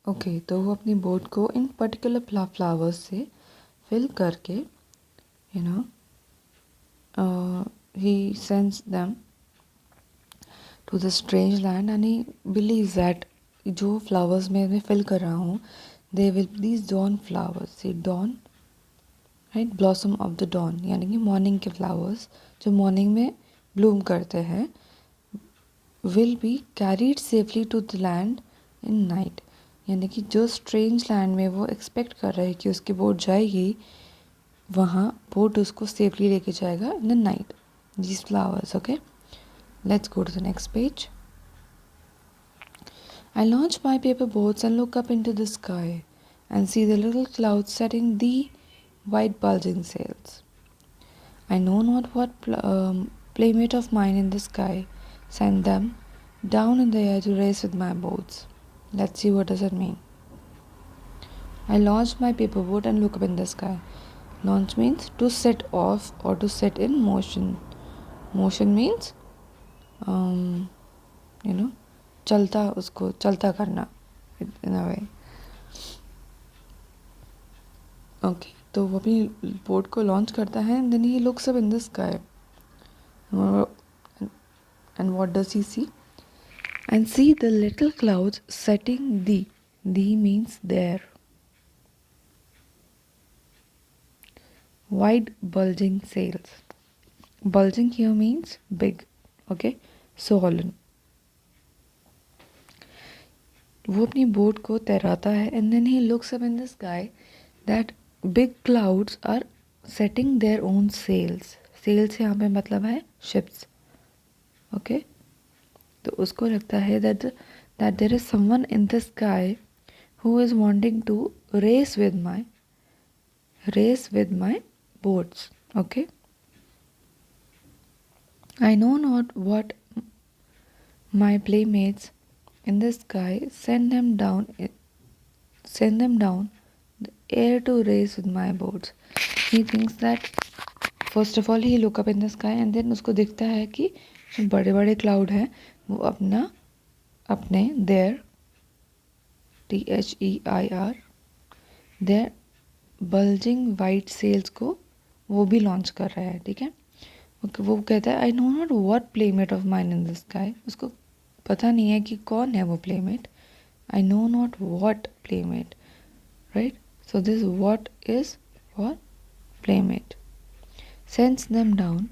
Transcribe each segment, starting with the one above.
Okay तो वो अपनी बोट को इन पर्टिकुलर फ्लावर्स से फिल करके you know he sends them to the strange land and he believes that जो फ्लावर्स मैं फिल कर रहा हूँ they will these dawn flowers see dawn right blossom of the dawn यानी कि मॉर्निंग के फ्लावर्स जो मॉर्निंग में ब्लूम करते हैं will be carried safely to the land in night यानी कि जो स्ट्रेंज लैंड में वो एक्सपेक्ट कर रहे हैं कि उसकी बोट जाएगी वहाँ बोट उसको सेफली लेके जाएगा in the night these flowers okay let's go to the next page I launch my paper boats and look up into the sky and see the little clouds setting the white bulging sails. I know not what playmate of mine in the sky sent them down in the air to race with my boats. Let's see what does it mean. I launch my paper boat and look up in the sky. Launch means to set off or to set in motion. Motion means you know चलता करना इन अ way okay तो वो अपनी boat को launch करता है and then he looks up in the sky and what does he see and see the little clouds setting the means their white bulging sails bulging here means big okay swollen वो अपनी boat को तैराता है and then he looks up in the sky that big clouds are setting their own sails यहाँ पे मतलब है ships okay तो उसको लगता है that there is someone in the sky who is wanting to race with my boats okay I know not what my playmates in the sky send them down the air to race with my boats. He thinks that first of all he look up in the sky and then उसको दिखता है कि जो बड़े बड़े cloud हैं वो अपने their THEIR their bulging white sails को वो भी लॉन्च कर रहा है ठीक है वो कहता है आई know not what playmate of mine in the sky उसको पता नहीं है कि कौन है वो playmate I know not what playmate right so this what is for playmate sense them down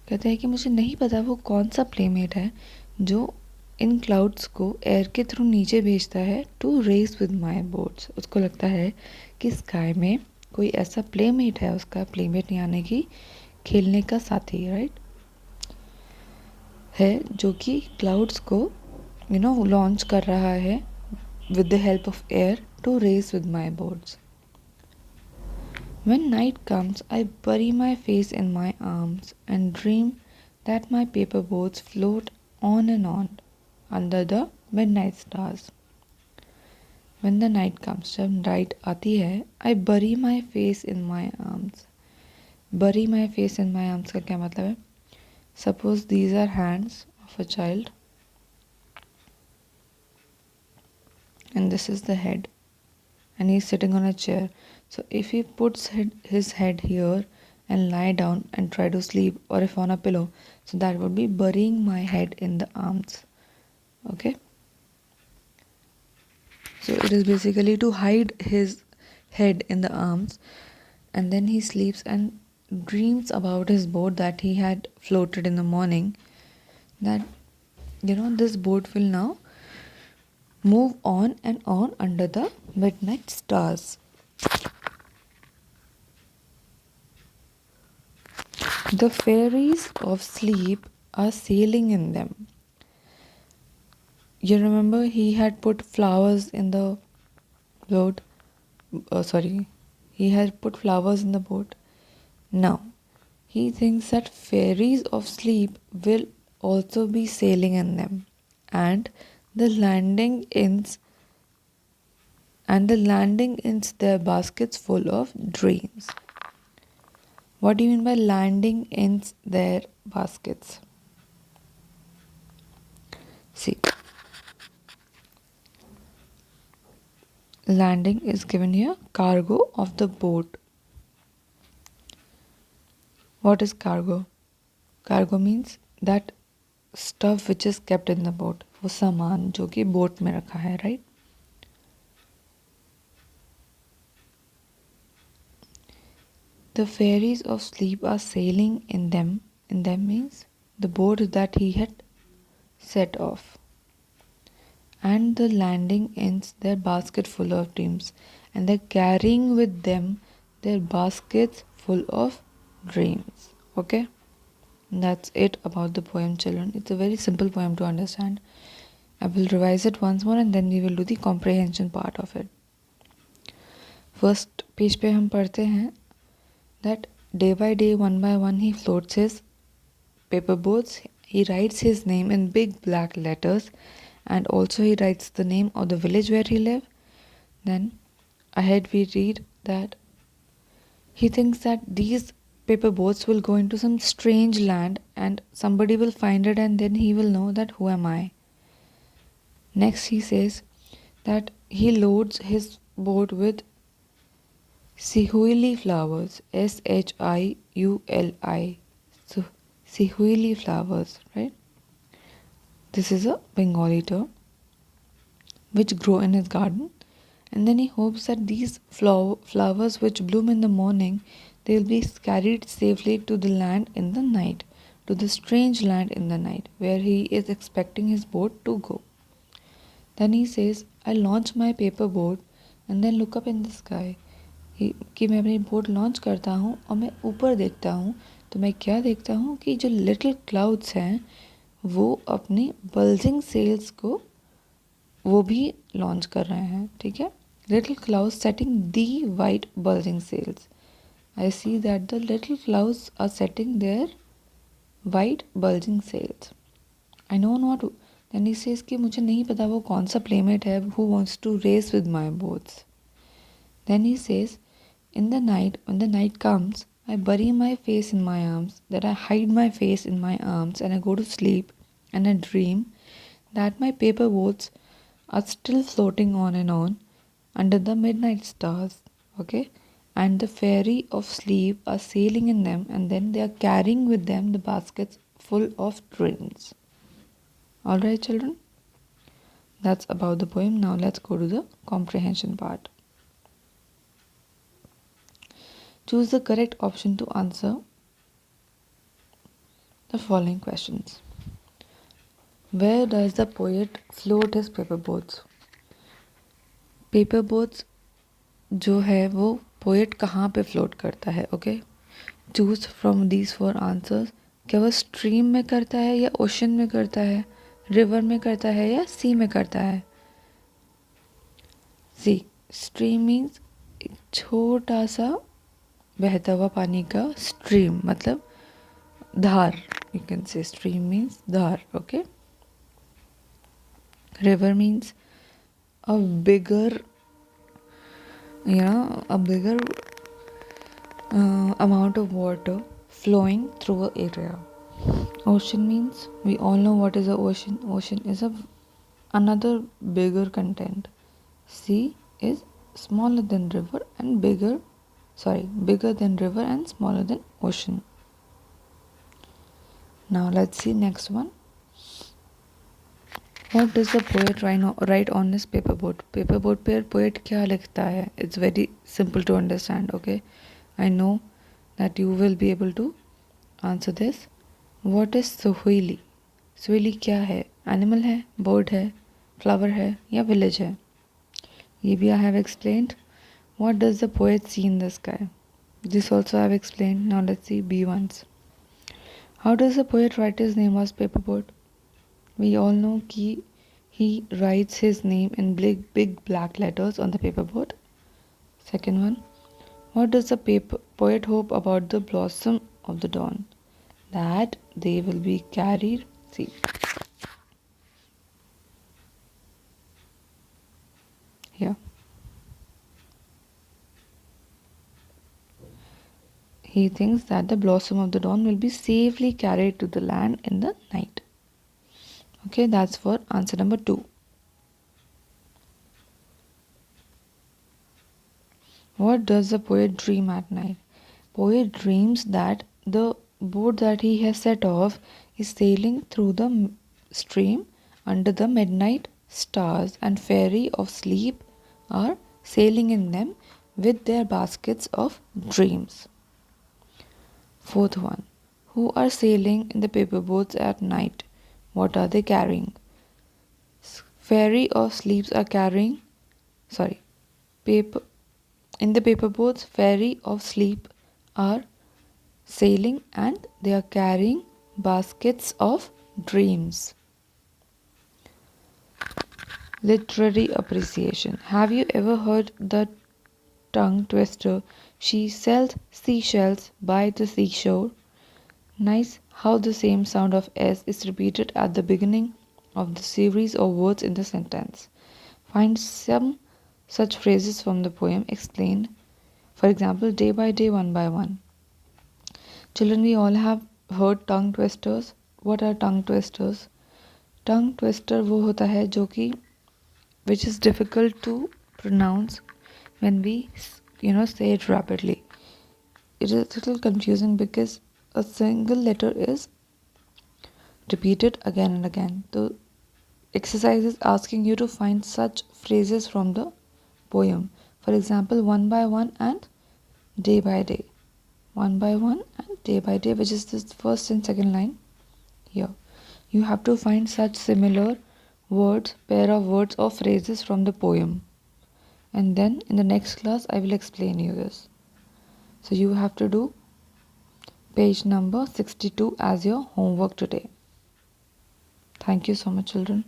कहते हैं कि मुझे नहीं पता वो कौन सा प्लेमेट है जो इन क्लाउड्स को एयर के थ्रू नीचे भेजता है to race with my boats उसको लगता है कि स्काई में कोई ऐसा प्लेमेट है उसका प्लेमेट यानी कि खेलने का साथी राइट है जो कि क्लाउड्स को लॉन्च कर रहा है with the help of air to race with my boats When night comes, I bury my face in my arms and dream that my paper boats float on and on under the midnight stars. When the night comes, जब night आती है, I bury my face in my arms. Bury my face in my arms का क्या मतलब है? Suppose these are hands of a child and this is the head and he is sitting on a chair. So if he puts his head here and lie down and try to sleep or if on a pillow, so that would be burying my head in the arms. Okay. So it is basically to hide his head in the arms and then he sleeps and dreams about his boat that he had floated in the morning, that this boat will now move on and on under the midnight stars. The fairies of sleep are sailing in them. You remember he had put flowers in the boat. He had put flowers in the boat. Now, he thinks that fairies of sleep will also be sailing in them, and the landing ins their baskets full of dreams. What do you mean by landing in their baskets? See, landing is given here, cargo of the boat. What is cargo? Cargo means that stuff which is kept in the boat. वो सामान जो कि boat में रखा है, right? The fairies of sleep are sailing in them. In them means the boat that he had set off. And the landing ends their basket full of dreams. And they're carrying with them their baskets full of dreams. Okay? And that's it about the poem, children. It's a very simple poem to understand. I will revise it once more and then we will do the comprehension part of it. First page पे हम पढ़ते हैं that day by day, one by one, he floats his paper boats. He writes his name in big black letters, and also he writes the name of the village where he lives. Then ahead we read that he thinks that these paper boats will go into some strange land and somebody will find it and then he will know that who am I. Next he says that he loads his boat with Sihuili flowers, Shiuli. So, Sihuili flowers, right? This is a Bengali term which grow in his garden. And then he hopes that these flowers which bloom in the morning, they will be carried safely to the land in the night, to the strange land in the night, where he is expecting his boat to go. Then he says, I launch my paper boat and then look up in the sky. कि मैं अपनी boat launch करता हूँ और मैं ऊपर देखता हूँ तो मैं क्या देखता हूँ कि जो लिटिल क्लाउड्स हैं वो अपनी बल्जिंग सेल्स को वो भी लॉन्च कर रहे हैं. ठीक है, little clouds setting the white bulging sails. I see that the little clouds are setting their white bulging sails. I know not. Then he says कि मुझे नहीं पता वो कौन सा प्लेमेट है who wants to race with my boats. Then he says in the night, when the night comes, I bury my face in my arms, that I hide my face in my arms and I go to sleep and I dream that my paper boats are still floating on and on under the midnight stars, okay? And the fairy of sleep are sailing in them and then they are carrying with them the baskets full of dreams. Alright, children? That's about the poem. Now let's go to the comprehension part. Choose the correct option to answer the following questions. Where does the poet float his paper boats? Paper boats जो है वो poet कहाँ पे float करता है? Okay? Choose from these 4 answers. क्या वो stream में करता है या ocean में करता है, river में करता है या sea में करता है? See, stream means एक छोटा सा बहता हुआ पानी का स्ट्रीम, मतलब धार. You can say stream means धार. Okay. River means a bigger amount of water flowing through an area. Ocean means we all know what is a ocean. Ocean is another bigger content. Sea is smaller than river and bigger than river and smaller than ocean. Now let's see next one. What does the poet write on his paper boat? Paper boat पे poet क्या लिखता है? It's very simple to understand. Okay, I know that you will be able to answer this. What is Suhuili? Suhuili क्या है? Animal है, bird है, flower है या village है? ये भी I have explained. What does the poet see in the sky? This also I have explained. Now let's see B ones. How does the poet write his name on paper boat? We all know कि he writes his name in big black letters on the paper boat. Second one. What does the poet hope about the blossom of the dawn? That they will be carried. See. Here. He thinks that the blossom of the dawn will be safely carried to the land in the night. Okay, that's for answer number 2. What does the poet dream at night? Poet dreams that the boat that he has set off is sailing through the stream under the midnight stars, and fairy of sleep are sailing in them with their baskets of dreams. Fourth one. Who are sailing in the paper boats at night? What are they carrying? Fairy of sleeps are carrying, sorry, paper. In the paper boats, fairy of sleep are sailing and they are carrying baskets of dreams. Literary appreciation. Have you ever heard the tongue twister? She sells seashells by the seashore. Nice how the same sound of S is repeated at the beginning of the series of words in the sentence. Find some such phrases from the poem explained. For example, day by day, one by one. Children, we all have heard tongue twisters. What are tongue twisters? Tongue twister वो होता है जो कि which is difficult to pronounce when we say it rapidly. It is a little confusing because a single letter is repeated again and again. The exercise is asking you to find such phrases from the poem. For example, one by one and day by day. One by one and day by day, which is the first and second line here. You have to find such similar words, pair of words or phrases from the poem. And then in the next class, I will explain you this. So you have to do page number 62 as your homework today. Thank you so much, children.